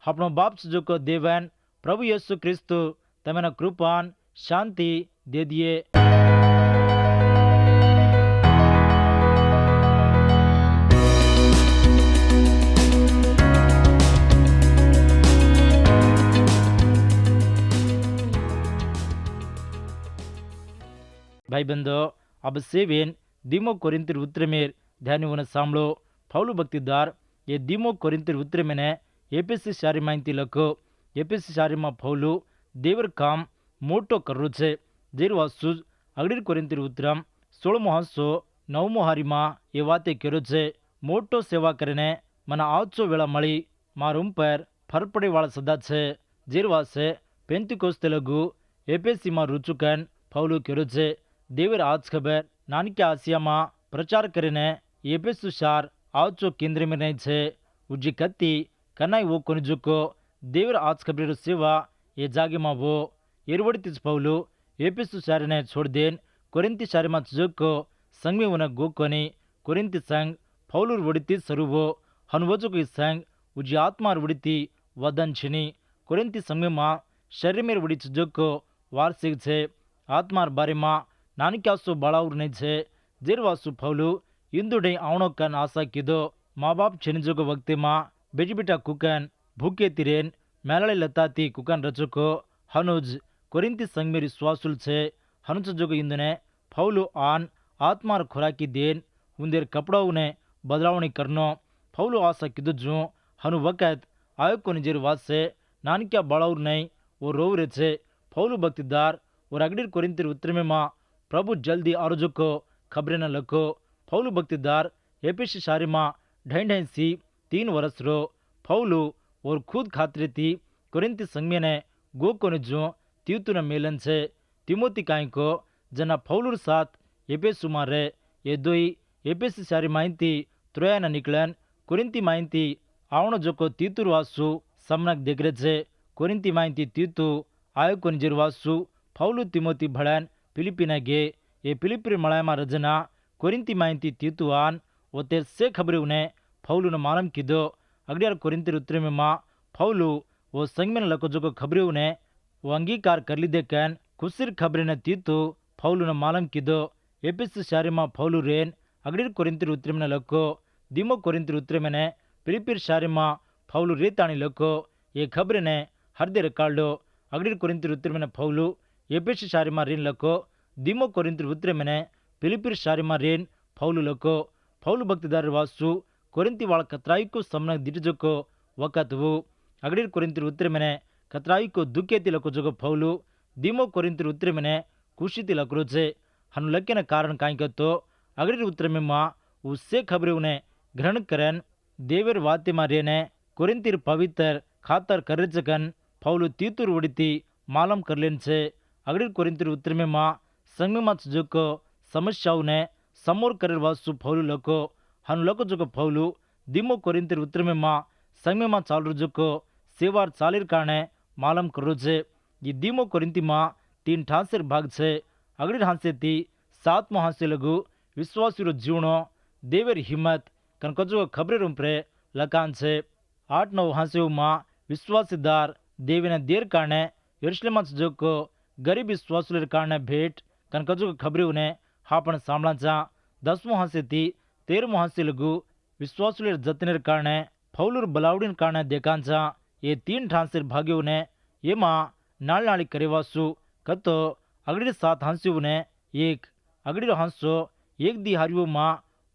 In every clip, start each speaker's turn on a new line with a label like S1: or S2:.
S1: આપણો બાપ સુજુકો દેવન પ્રભુ યેસુ ક્રિસ્તુ તમને કૃપાન શાંતિ દે દિયે। भाई बंदो, अब सेवेन दीमो कोरिंतिर उत्तर में ध्यान होना सांभळो। पौलु भक्तिदार ये दीमो कोरिंतिर उत्तर में ने एपीसी शारी माहिती लखो। एपीसी शारी में पौलु देवर काम मोटो करू छे। जेर वासुज अगडीर कोरिंतिर उत्तरम 16:9 हारी में ये वाते करो छे। मोटो सेवा करने मना आवचो वेळा मळी मारूम पर फरपड़े वाला सदा छे। जेर वासे पेंतिकोस्तेलगु एपीसी में रुचुकन पौलु करो छे। देवर आज खबर नानके आसिया में प्रचार करीने एफेसु शहर आवचो केंद्र में नहीं छे। उजी कत्ती कनाई वो कोनिजुको देवर आज खबर सेवा ये जागे में वो एरवड़तीज पौलु एफेसु शहर ने छोड़ देन कोरिंती शहर में चुजको संग में उन्हें गोकोनी कोरिंती संग पौलु वड़ती सरुवो हनुवजो की संग उजी आत्मा वड़ती वदन छिनी कोरिंती संग में शरीर में वड़ी चुजको वार्षिक छे। आत्मार बारे में नानिक्यासु बाळावर नहीं छे। जेरवासु पौलु इंदुडे आवणो कन आशा कीधो माँ बाप छेनिजोगो वक्ति में बेटी बेटा कुकन भूखे तिरेन मेलाळे लताती कुकन रचको हनुज कोरिंती संग में विश्वासुल छे। हनुच जोगो इंदुने पौलु आन आत्मार खुराकी देन उंदेर कपड़ाओं ने बदलावणी करनो पौलु आशा कीधो जो हनु वक़्त आयो को निजेर वासे नानिक्या बाळावर नहीं वो रोवरे छे। पौलु भक्तिदार और अगडीर कोरिंतिर उत्तर में प्रभु जल्दी आरोजो को खबरें न लखो। पौलु भक्तिदार एपीसी शारी में ढाई सी 3 वर्ष रो पौलु और खुद खातरी थी कोरिंती संग ने गो को जो तीतु न मेलन छे। तिमोती काई को जना पौलुर साथ एपीसु में रे ये दोई एपीसी शारी माहिती त्रोया न निकलन कोरिंती माहिती आवणो जो को तीतुर वासु समनक देगरे छे। कोरिंती माहिती तीतु आयो को निजेर वासु पौलु तिमोती भड़न फिलिपिना गे ये फिलिपिर मलायमा रजना कोरिंती माहिती तीतुआन वो तेर से खबरें उन्हें पौलु ने मालूम कीधो। अगडियार कोरिंतिर उत्तर में पौलु वो संग में लको जो को खबरें उन्हें वो अंगीकार कर ली देखन खुशिर खबरें ने तीतु पौलु ने मालूम कीधो। एपीसी शारी में पौलु रेन अगडिर कोरिंतिर उत्तर में लको दीमो कोरिंतिर उत्तर में ने फिलिपिर शारी में पौलु रेताणी लको ये खबरें ने हरदे रिकार्डो। अगडिर कोरिंतिर उत्तर में पौलु एपीसी शारी में रेन लको दीमो कोरिंतिर उत्तर में फिलिपिर शारी में रेन पौलु लको। पौलु भक्तिदार वासु कोरिंती वाला कतराई को समनक दिटजो को वक़्त वो अगडीर कोरिंतिर उत्तर में कतराई को दुखेती लको जो पौलु दीमो कोरिंतिर उत्तर में खुशी लकरो छे। हनु लक्के न कारण काई तो अगडीर उत्तर में उससे खबरें उन्हें ग्रहण करन देवर वाते में रेने कोरिंतिर पवित्र खातर कर जकन पौलु तीतुर उड़ती मालूम कर लेन छे। अगडीर कोरिंतिर उत्तर में संग में जो को समस्याओं ने समोर कर वासु पौलु लको हनु लको जो पौलु दीमो कोरिंतिर उत्तर में संग में चाल जो को सेवार चालिर कारणे मालूम करो छे। ये दीमो कोरिंती 3 ठासेर भाग छे। अगडीर हांसे थी 7मो हांसे लगू विश्वासी जीवनो देवर हिम्मत कनकजो खबरें रूपरे लकान छे। 8-9 हांसे विश्वासीदार देवीने देर कारणे यरूशलेम जो को गरीब विश्वासुलर कारणे भेट कनकजो खबरें उन्हें हापण सांभळा 10मो हांसे थी 13मो हांसे लगू विश्वासुलर जतनेर कारणे पौलुर बलावडीन कारणे देखांचा ये 3 ठासेर भाग्यो ने ये नाळ नाळी करेवासु कतो अगडीर 7 हांस्यो ने एक अगडीर हांसो एक दी हारियो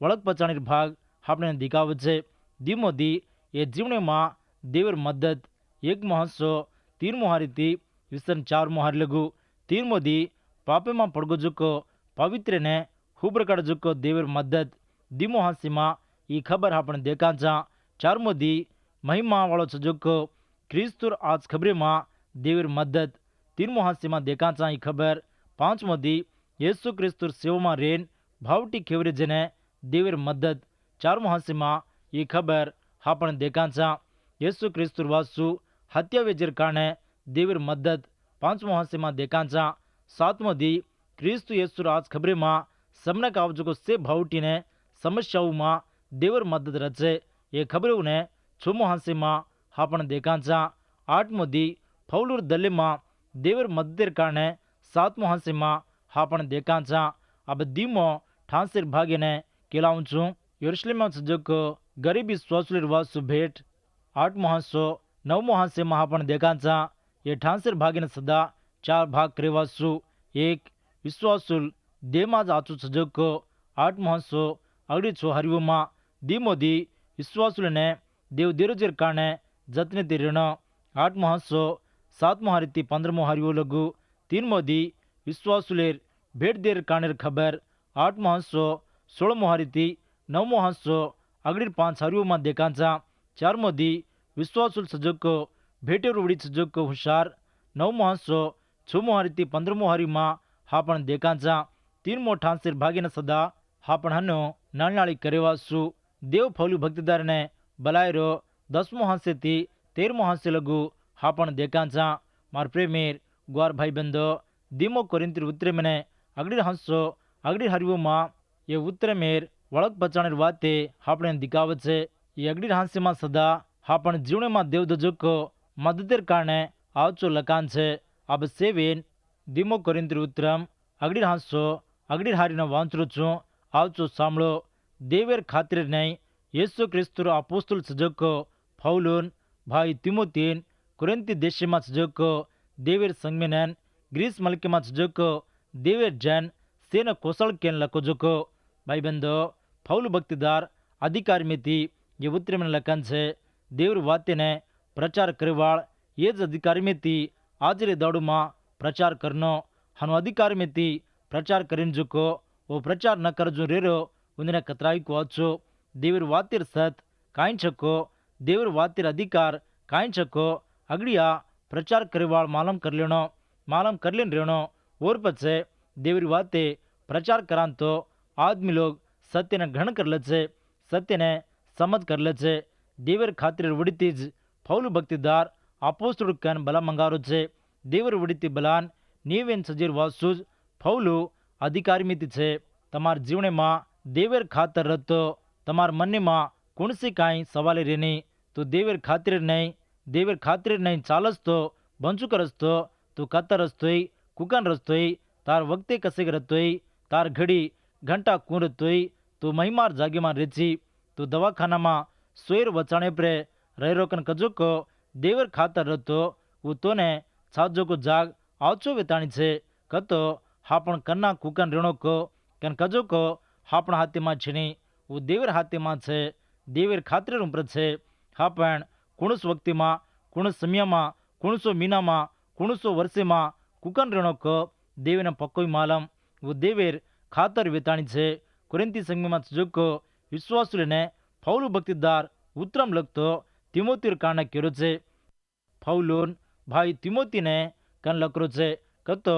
S1: वळख पचाणीर भाग आपणे दिखावे छे। दीमो दी ये जीवने देवर मदद 1मो हांसो 3मो हारी थी विसन 4मो हारी लगू 3मो दी पापे में पड़गो जुको पवित्र ने हुब्रकड़ जुको देवर मदद 2मो हांसी ये खबर आपने देखा 4मो दी महिमा वालो जुको क्रिस्तुर आज खबरे देवर मदद 3मो हांसी देखा ये खबर 5मो दी येसु क्रिस्तुर सेवा में रेन भावटी खेवरे जने देवर मदद 4मो हांसी ये खबर आपने देखा येसु क्रिस्तुर वासु हत्या वेजर कारणे देवर मदद 5मो हांसी देखा 7मो दी क्रिस्तु येसुर आज खबरे समनक आवजको से भावटी ने समस्याओं देवर मदद रचे ये खबरों ने 6मो हांसी आपण देखांचा 8मो दी फौलूर दल्ले में देवर मध्य काने 7मो हांसे में आपण देखांचा अब दीमो ठांसेर भागे ने केलाऊंचू यरूशलेम सजक गरीबी स्वासुलिर वासु भेट 8मो हांसो 9मो हांसे में आपण देखांचा ये ठांसेर भागे सदा 4 भाग करेवासु एक विश्वासुल देमाज आचु सजक 8मो हांसो अगड़ी छो हरिवु मा दीमो दी विश्वासुलने देव दिरोजेर काने जतने तिरण 8मो हांसो 7मो हरिती 15मो हरिवु लगु 3मो दी विश्वासुलेर भेट देर कानेर खबर 8मो हांसो 16मो हरिती 9मो हांसो अगड़ी 5 हरिवु मा देखांचा 4मो दी विश्वासुल सजक भेटेर उड़ी सजक हुशार 9मो हांसो 6मो हरिती 15मो हरि मा हापण देखांचा 3मो ठांसेर भागीने सदा हापण हनो नाळनाळी करेवासु देव फौलू भक्तिदार ने बलायरो 10मो हांसे थी 13मो हांसे लगू हापण देखांचा मार प्रेमीर ग्वार भाई बंदो दीमो कोरिंतिर उतरे मने अगड़ी हांसो अगड़ी हरिवो मा ये उतरे मेर वळख पचाणेर वाते हापणे दिखावे छे ये अगड़ी हांसे मा सदा हापण जीवने मा देव दजको मददेर कारणे आवचो लकान छे अब सेवेन दीमो कोरिंतिर उतरम अगड़ी हांसो अगड़ी हारीनो वांचरो छू आवचो सामळो देवेर खातिर नहीं येसु क्रिस्तुर अपोस्तल सजको फौलून भाई तिमोतीन कुरिन्ती देशमा सजको देवेर संगमेनन ग्रीस मलकेमा सजको देवेर जन सेना कोसल केन लको जोको भाई बंदो फौलू भक्तिदार अधिकार में थी ये उतरे में लकन छे देवर वाते ने प्रचार करेवाळ ये ज अधिकार में थी आजरे दाड़ू मा प्रचार करनो हनु अधिकार में थी प्रचार करीन जुको वो प्रचार न कर जो रेरो उन्हें कतराई को अच्छो देवर वातिर सत काइन छको देवर वातिर अधिकार काइन छको अगड़िया प्रचार करेवाळ मालम कर लेन रेणो और पछे देवर वाते प्रचार करान तो आदमी लोग सत्य ने ग्रहण कर ले छे सत्य ने समझ कर ले छे देवर खातिर वड़ीतीज फौलू भक्तिदार अपोस्तल कन बला मंगारो छे देवर वड़ीती बलान नीवेन सजीर वासुज फौलू अधिकारी मिति छे तमार जीवने मां देवर खातर रतो तमार मन मां कुणसी काई सवाल रेनी तो देवर खातिर नहीं चालस तो बंचू करस्तो तो कतर रस्तोई कुकन रस्तोई तार वक्ते कसेग रतोई तार घड़ी घंटा कूं रतोई तो महिमार जागे मां रेची तो दवाखाना मां सोयर वचाणे प्रे रह रोकन कजो को देवर खातर रतो वो तोने छाजो को जाग आवचो वेताणी छे कतो हापण कन्ना कुकन रेणो को कन कजो को हापण हाथे मां छीनी वो देवर हाथे मां छे देवर खातिर उपर छे हापण कुणस वक्ति मां कुणस समय मां कुणसो मीना मां कुणसो वर्षे मां कुकन रेणो को देवने पक्कोई मालम वो देवर खातर वेताणी छे कुरिन्ती संघ मां जोको विश्वासुले फौलू भक्तिदार उत्तरम लगतो तिमोतीर काने केरो छे फौलून भाई तिमोती ने कन लकरो छे कतो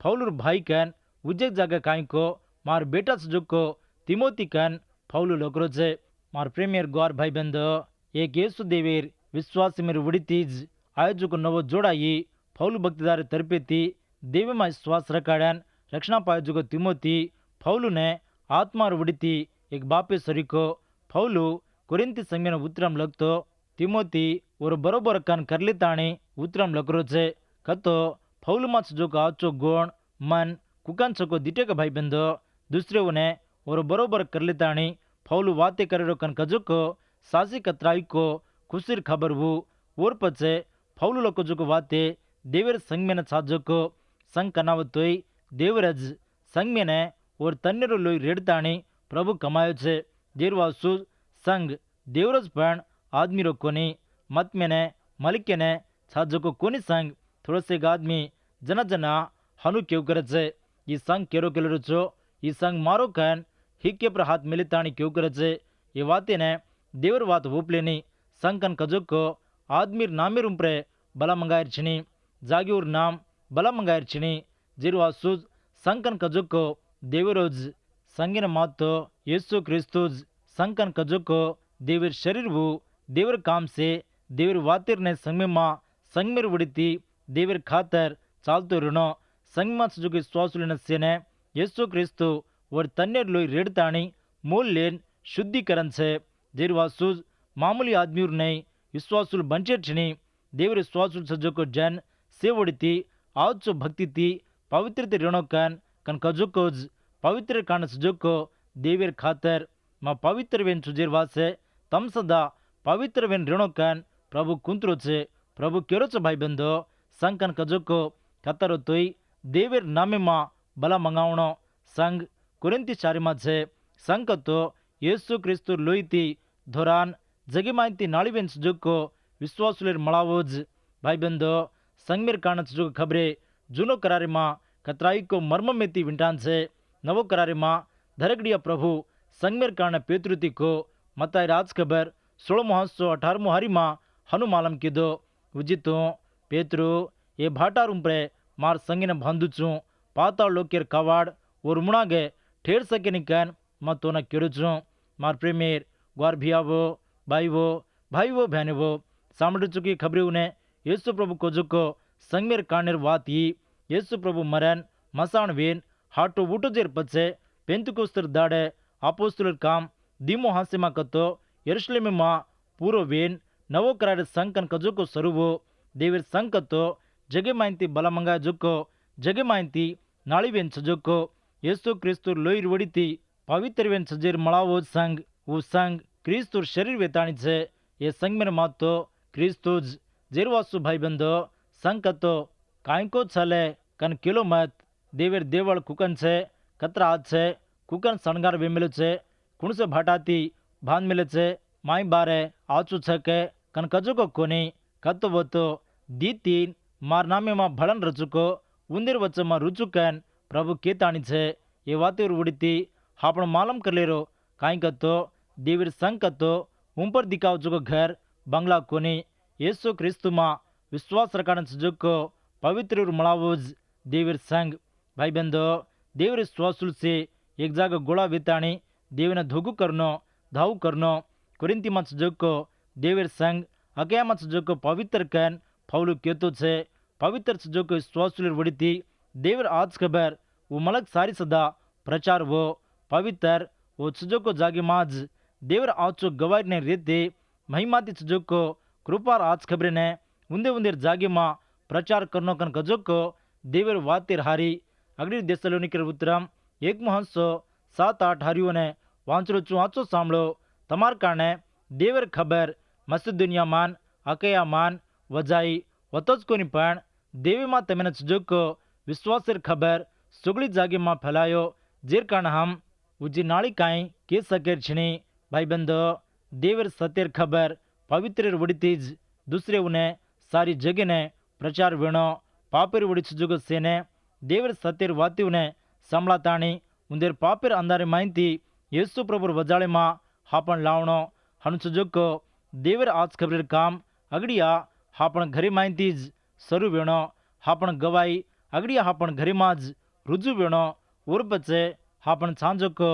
S1: फौलूर भाई कन उजेक जागे काई को मार बेटा सजोको तिमोती कन फौलू लकरो छे मार प्रेमियर ग्वार भाई बंदो एक येसु देवीर विश्वास मेर वड़ीतीज आयोजक नवो जोड़ाई फौलू भक्तिदार तरफे थी देव में विश्वास रखाड़न रक्षणा पायोजक तिमोती फौलू ने आत्मा वड़ीती एक बापे सरीको फौलू कुरिन्ती संघ में उत्तरम लगतो तिमोती और बरोबर कन करली ताणी उत्तरम लकरो छे कतो फौलू में सजोको आचो गुण मन कुकन सको दिटे का भाई बंदो दूसरे ने और बरोबर करली ताणी फौलू वाते करेरो कन कजोको सासी कतराई को खुशीर खबर वो और पचे फौलू लोको जो वाते देवर संग में साजोको संग कनावतोई देवरज संग में और तन्नेरो लोई रेड़ताणी प्रभु कमायो छे देरवासु संग देवरज पण आदमी रो कोनी मत में मलिके ने साजोको कोनी संग थोड़ो से आदमी जना जना हनु क्यों करे छे ये संग केरो केलो छो ये संग मारो कन हिक्के पर हाथ मिले ताणी क्यों करे छे ये वाते ने देवर वात वोपलेनी संकन कजोको आदमीर नामेर उम्प्रे बला मंगायर छिनी जागीर नाम बला मंगायर छिनी जिरवासुज संकन कजोको देवरोज संगिन मातो येसु क्रिस्तुज संकन कजोको देवर शरीर वो देवर काम से देवर वातिर ने संगमेर उड़ीती देवर खातर चालतो ऋणो संगमा सजुके श्वासुलिन सेने येसु क्रिस्तु और तन्नेर लोई रेड़ताणी मूल लेन शुद्धिकरण से जिरवासुज मामूली आदमी नहीं విశ్వాసులు బంచేర్చిని దేవుని విశ్వాసులు సజ్జకు జన్ సేవడితి ఆచు భక్తితి పవిత్రత రేణోకన్ కన్ કજુકોજ પવિત્ર કાન સુજોકો દેવીર ખાતર માં પવિત્ર વેન સુજેર વાસે તમ સદા પવિત્ર વેન રેણોકન પ્રભુ કુંતરો છે પ્રભુ કેરો છે ભાઈ બંધો સંકન કજોકો કતરો તોય દેવીર નામે માં બલા મંગાવણો સંગ કુરિંતી ચારીમાં છે સંકતો యేసు క్రీస్తు લોહીથી ધોરાન જગીમાંતી નાળીવેન સુજોકો વિશ્વાસુલેર મળાવોજ ભાઈ બંધો સંગમેર કાન સુજોકો ખબરે જૂનો કરારીમાં कतराई को मर्म में ती विंटान से नवो करारे माँ धरगड़िया प्रभु संगमेर कारण पेतृति को मताई राज खबर 1618 माँ हनुमालम की दो उजितो पेतृ ये भाटा रूपरे मार संगिन बांधुचू पाता लोकेर कवाड़ और मुणागे ठेर सके निकन मैं तो न केड़ुचू मार प्रेमेर ग्वार भियावो भाईवो बहनेवो सामड़ चुकी खबरें उन्हें येसु प्रभु को जुको संगमेर कानेर वात ही येसु प्रभु मरण मसाण वेन हाटो वुटो जेर पचे पेंतुकोस्तर दाड़े अपोस्तलर काम दीमो हासेमा कतो यरूशलेम मां पूरो वेन नवो करारे संकन कजोको सरुवो देवीर संकतो जगे माइंती बलमंगा जोको जगे माइंती नाली वेन सजोको येसु क्रिस्तुर लोईर वड़ीती पवित्र वेन सजेर मळावो संग वो संग क्रिस्तुर शरीर वेताणी छे ये संग मेरे मातो क्रिस्तुज जेरवासु भाई बंधो संकतो कांको छले कन किलो मत देवेर देवल कुकन छे कतरा हाथ छे कुकन शणगार वेमेलो छे कुण से भाटाती भान मिले छे माई बारे आचू छे के कन कजोको कोनी कतो बतो दी तीन मार नामे मां भड़न रचुको उंदीर वच्चे मां रुचुकन प्रभु केताणी छे ये वाते उड़ीती आपण मालूम कर लेरो काई कतो देवीर संग कतो ऊपर दिखाव जुको घर बंगला कोनी येसु क्रिस्तु मां विश्वास रखण जुको पवित्र मळावोज देवीर संग भाई बंधो देवीर विश्वासुल से एक जाग गोळा वेताणी देवीने धोगु करनो धाव करनो कुरिंती मत जोको देवीर संग अकया मत जोको पवित्र कन फौलु केतो छे पवित्र जोको विश्वासुल वड़ीती देवीर आज खबर वो मलक सारी सदा प्रचार वो पवित्र वो सुजोको जागी माज देवीर आचो गवार ने रीति महिमाती सुजोको कृपार आज खबरे ने उंदे उंदेर जागी मां प्रचार करनो कन गजोको देवर वातिर हारी अग्नि देशलोनिकर उत्तरम 1:7-8 हारियों ने वांचरो चुआचो सामलो तमार कारणे देवर खबर मसिदुनिया मान अकया मान वजाई वतोज कोनी पण देवी मां तमेने सुजोको विश्वासर खबर सुगली जागे मां फैलायो जेर कारण हम उजी नाली काई के सकेर छनी भाई बंधो देवर सतेर खबर पवित्र वड़ीतीज दूसरे उन्हें सारी जगह ने प्रचार वेणो पापेर वड़ी सुजुगो सेने देवर सतेर वाती ने संभळाताणी उंदेर पापेर अंधारे माहिती येसु प्रभुर वजाळे मां हापण लावणो हनु सुजुको देवर आज खबरेर काम अगड़िया हापण घरे माहितीज सरू वेणो हापण गवाई अगड़िया हापण घरे माज रुजू वेणो उर्पचे हापण सांजोको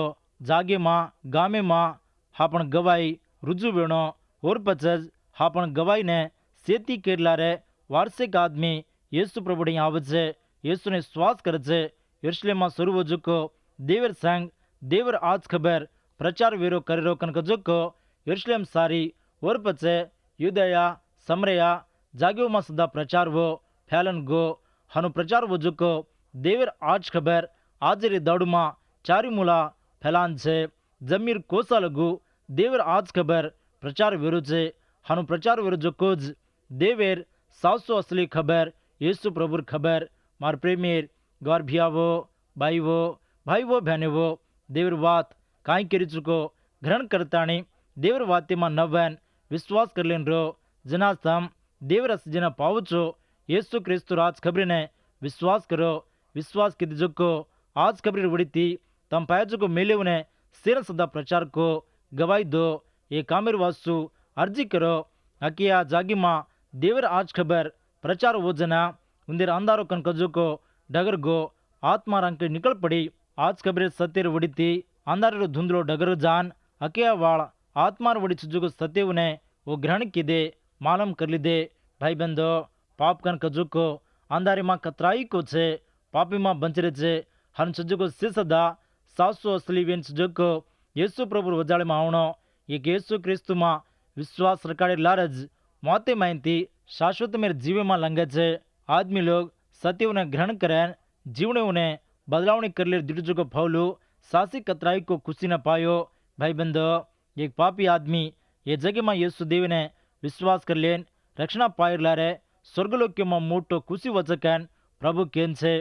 S1: जागे मां गामे मां हापण गवाई रुजू वेणो उर्पचज हापण गवाई ने सेती केरलारे वार्षिक आदमी येसु प्रभुड़ी आवचे येसु ने श्वास करचे यरूशलेम स्वरूप जुको देवर संग देवर आज खबर प्रचार वेरो करेरो कनक जुको यरूशलेम सारी और पचे युदया समरया जाग्यो में सदा प्रचार वो फैलन गो हनु प्रचार वो जुको देवर आज खबर आजरे दौड़मा चारी मूला फैलान छे जमीर कोसा लगू देवर आज खबर प्रचार वेरो छे हनु प्रचार वेरो जुकोज देवेर सासो असली खबर येसु प्रभुर खबर मार प्रेमीर गौर भियावो भाईवो बहनेवो देवर वात काई करी चुको ग्रहण करताणी देवर वाते मां नवन विश्वास कर लेन रो जना सम देवर अस जना पावचो येसु क्रिस्तु आज खबरे ने विश्वास करो विश्वास की जुको आज खबरे वड़ीती तम पायजो को मेले उन्हें सिर सदा प्रचार को गवाही दो ये कामेर वासु अर्जी करो अकिया जागी मां देवर आज खबर प्रचार वो जना उंदेर अंधारो कन कजो को डगर गो आत्मा रंग निकल पड़ी आज खबरे सत्यर वड़ीती अंधारो धुंधलो डगर जान अकिया वाल आत्मार वड़ी सुजुगो सत्य उन्हें वो ग्रहण की दे मालूम कर ली दे भाई बंधो पाप कन कजो को अंधारे मां कतराई को छे पापी मां बंचरे छे हन सुजुगो सिसदा सासो असली वेन सुजुगो येसु प्रभु वजाळे मां आवणो एक येसु क्रिस्तु मां विश्वास रखाड़े लारज मौते माइनती शाश्वत मेरे जीवे में लंघे छे। आदमी लोग सत्य ने ग्रहण करें जीवने उन्हें बदलावनी कर ले दृढ़ को फौलू सासी कतराई को खुशी न पायो। भाई बंधो, एक पापी आदमी ये जगह में यीशु देव ने विश्वास कर लेन रक्षणा पायर लारे स्वर्गलोक में मोटो खुशी वचकन प्रभु केन छे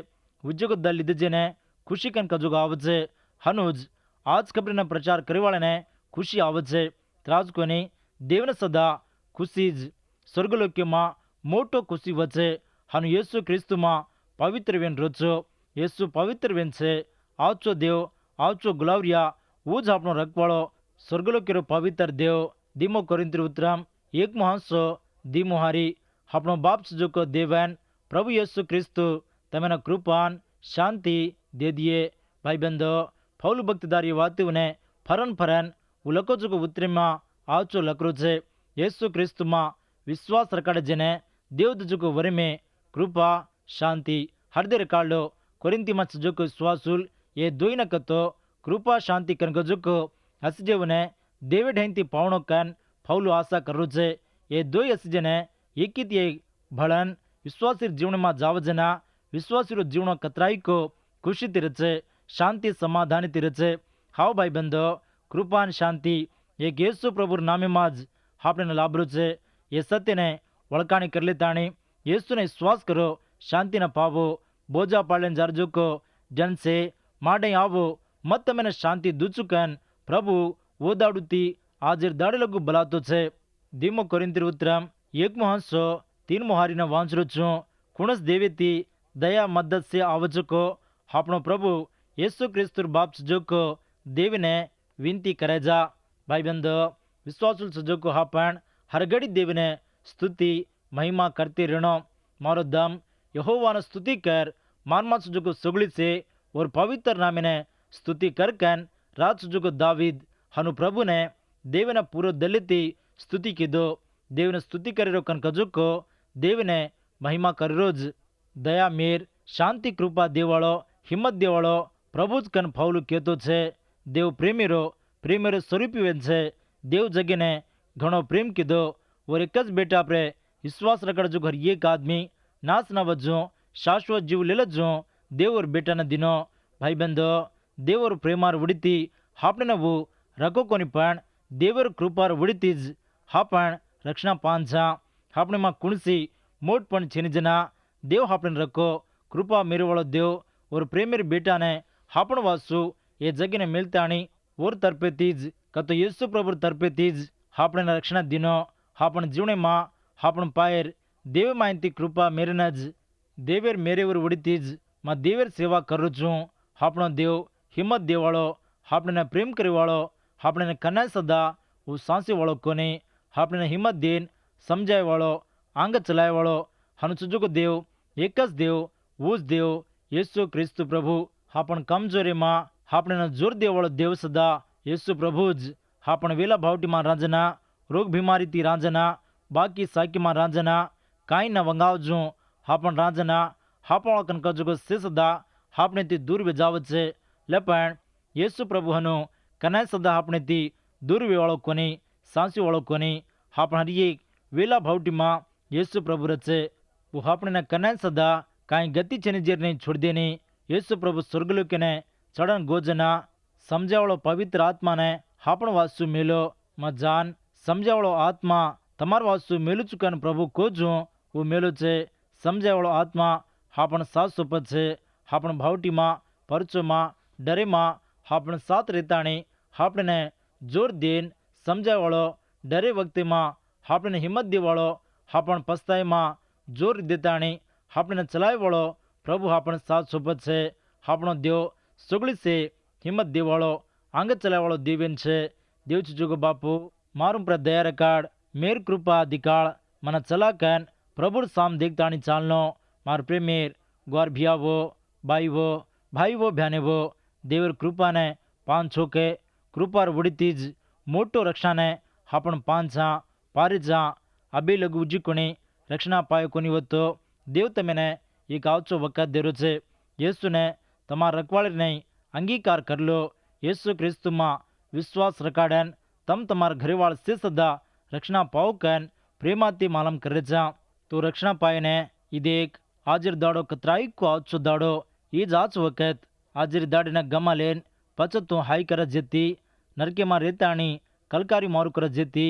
S1: उद्योग दल इदजेने खुशी कन कजुग आवजे हनुज आज खबर प्रचार करे ने खुशी आवजे त्राजकोनी देवन सदा खुशीज स्वर्गलोक में मोटो खुशी वचे हनु येसु क्रिस्तु में पवित्र वेन रोचो येसु पवित्र वेन छे आवचो देव आवचो गुलावरिया ऊज आपनो रखवाड़ो स्वर्गलोक पवित्र देव दीमो कोरिंथर उत्तरम 1 दीमोहारी आपनो बाप सुजो देवन प्रभु येसु क्रिस्तु तमेना कृपान शांति दे दिए। भाई बंधो, पौल भक्तदारी वातु ने फरन फरन उलको जो उत्तर में आवचो लकरो छे येसु क्रिस्तु में विश्वास रखाड़े जेने देव जो वरी में कृपा शांति हृदय रकाड़ो कोरिंती में जो विश्वासुल ये दोइन कतो कृपा शांति कन गजुको हसजेवने देवे ढैंती पावणो कन पौल आशा करू छे ये दो हसजने एकित एक भड़न विश्वासी जीवन में जावजना विश्वासी जीवन कतराई को खुशी तिरचे शांति समाधान तिरचे। हाउ भाई बंधो, कृपान शांति एक येसु प्रभु नामे माज आपने लाभरू छे ये सत्य ने वळकाणी कर लेताणी येसु ने विश्वास करो शांति न पावो बोझा पालन जरजू को जन से माडे आवो मत तमेने शांति दूचुकन प्रभु ओदाडुती हाजिर दाड़ेलगु बलातो छे। दीमो कोरिंथर उत्तरम 1 मोहारी वांचरू छू कुणस देवेती दया मदद से आवचको आपनो प्रभु येसु क्रिस्तु बाप सजो को देव ने विनती करे जा। भाई बंधो, विश्वासुल सजो को हापण हर घड़ी देव ने स्तुति महिमा करते रहनो मारो दम यहोवा स्तुति कर मारमा सजो को सुगली से और पवित्र नाम ने स्तुति कर कन रात सजो को दावीद हनु प्रभु ने देव ने पूरा दलिती स्तुति की दो देव ने स्तुति करे कन कजो को देव ने महिमा कर रोज दया मेर शांति कृपा देवाड़ो हिम्मत देवाड़ो प्रभु कन फौलू कहतो छे देव प्रेमीरो स्वरूपी वेन छे देव जगे ने घणो प्रेम कीधो और एक ज बेटा पर विश्वास रखड़ जो घर एक आदमी नाश न वजो शाश्वत जीव ले लजो देव और बेटा न दिनो। भाई बंधो, देव और प्रेमार उड़ीती आपने न वो रखो कोनी पण देवर कृपार उड़ीतीज हापण रक्षणा पांचा आपने मां कुणसी मोट पण छीनजना देव आपने रखो कृपा मेरे वालो देव और प्रेमेर बेटा ने हापण वासु ये जगे ने मिलताणी और तरपे तीज कतो येसु प्रभु तरपे तीज आपने रक्षणा दिनो आपन जीवने मां आपन पायर देव मायंती कृपा मेरे नज देवेर मेरे वर उड़ीतीज मां देवेर सेवा करू छू आपनो देव हिम्मत देवाड़ो आपने प्रेम करेवाड़ो आपने कन्या सदा वो सांसे वालों कोने आपने हिम्मत देन समझाए वालों आंग चलाए वालों हनुचुजो को देव एकस देव वोज देव येसु क्रिस्तु प्रभु आपन कमजोरी मां आपने जोर देवाड़ो देव सदा येसु प्रभुज आपन वेला भावटी मां रांजना रोग बीमारी थी रांजना बाकी साकी मां रांजना काई न वंगावजू आपन रांजना आपन कन कजुगो से सदा आपने ती दूर बेजावत छे लेपण येसु प्रभु हनु कनाय सदा आपने ती दूर वेवाळो कोनी सांसी वाळो कोनी आपन हर एक वेला भावटी मां येसु प्रभु रचे वो आपने न कनाय सदा काई गति चनी जेर नहीं छोड़ देनी येसु प्रभु स्वर्गलोक ने चढ़न गोजना समझावड़ो पवित्र आत्मा ने आपन वासु मेलो म जान समझावड़ो आत्मा तमार वासु मेलु चुकन प्रभु खोजू वो मेलो छे समझावड़ो आत्मा आपन साथ सोपत छे आपन भावटी मां परचो मां डरे मां आपन साथ रेताणी आपने जोर देन समझावाड़ो डरे वक्ते मां आपने हिम्मत देवाड़ो आपन पछताए मां जोर देताणी आपने चलाए वाड़ो प्रभु आपन साथ सोपत छे आपनो देव सुगली से हिम्मत देवाड़ो आंग चलाए वाड़ो देवेन छे देव चुजोगो बापू मारू पर दया रकाड़ मेर कृपा दिकाड़ मन चला कन प्रभु साम देखताणी चालनो मार प्रेमेर ग्वार भियावो बाईवो भाईवो भ्यानेवो देवर कृपा ने पान छोके कृपार उड़ीतीज मोटो रक्षा ने आपन पांचा पारिजा अबे लघु उज्जिकोणी रक्षणा पायो कोनी वतो देव तमेने एक आवचो वक्त देरो छे येसु ने तमार रखवाड़ी नहीं अंगीकार कर लो येसु क्रिस्तु मां विश्वास रखाड़न तम तमार घरेवाड़ से सदा रक्षणा पाओ कन प्रेमाती मालम कर तो रक्षणा पाए ने ई देख हाजिर दाड़ो कतराई को आचो दाड़ो ईज आच वक्त हाजिर दाड़ीना गमा लेन पच तू हाई कर जेती नरके मां रेताणी कलकारी मारू कर जेती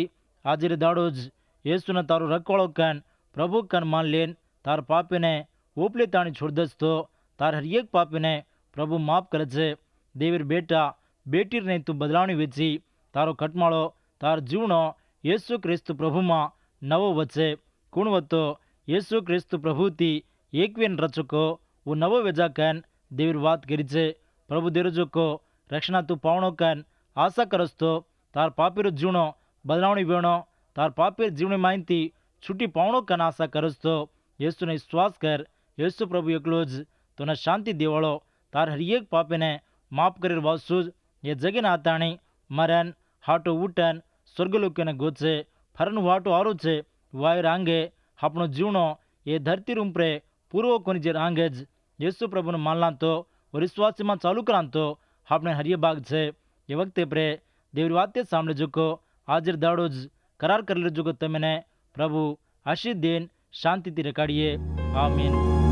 S1: हाजिर दाड़ो ज येसुन तारो रखवाड़ो कन प्रभु कन मान लेन तार पापे ने ओपले ताणी छोड़ दस तो तार हर एक पापे ने प्रभु माफ करे छे। देवीर बेटा बेटीर ने तू बदलावणी वेची तारो कटमाळो तार जीवनो येसु क्रिस्तु प्रभु मां नवो वचे कुणवतो येसु क्रिस्तु प्रभु थी एकवेन रचको वो नवो वेजा कन देवीर बात करी छे। प्रभु देरजो को रक्षणा तू पावणो कन आशा करस्तो तार पापीर जीवनो बदलावणी वेणो तार पापीर जीवनी माहिती छुट्टी पावणो कन आशा करस्तो येसु ने विश्वास कर येसु प्रभु एकलो ज तोने शांति देवाळो तार हर एक पापे ने माफ करेर वासुज ये जगीन आताणी मरन हाटो उठन स्वर्गलोक ने गोचे फरन वाटो आरो छे वायर आंगे आपणो जीवनो ये धरती रूपरे पूर्व कोनी जेर आंगे ज येसु प्रभु ने मानला तो और विश्वास में चालू करा तो आपने हरिये भाग छे ये वक्ते प्रे देवरी वाते सामने जोको हाजिर दाड़ो ज करार कर ले जोको तमने प्रभु आशीष देन शांति थी रकाड़िए आमीन।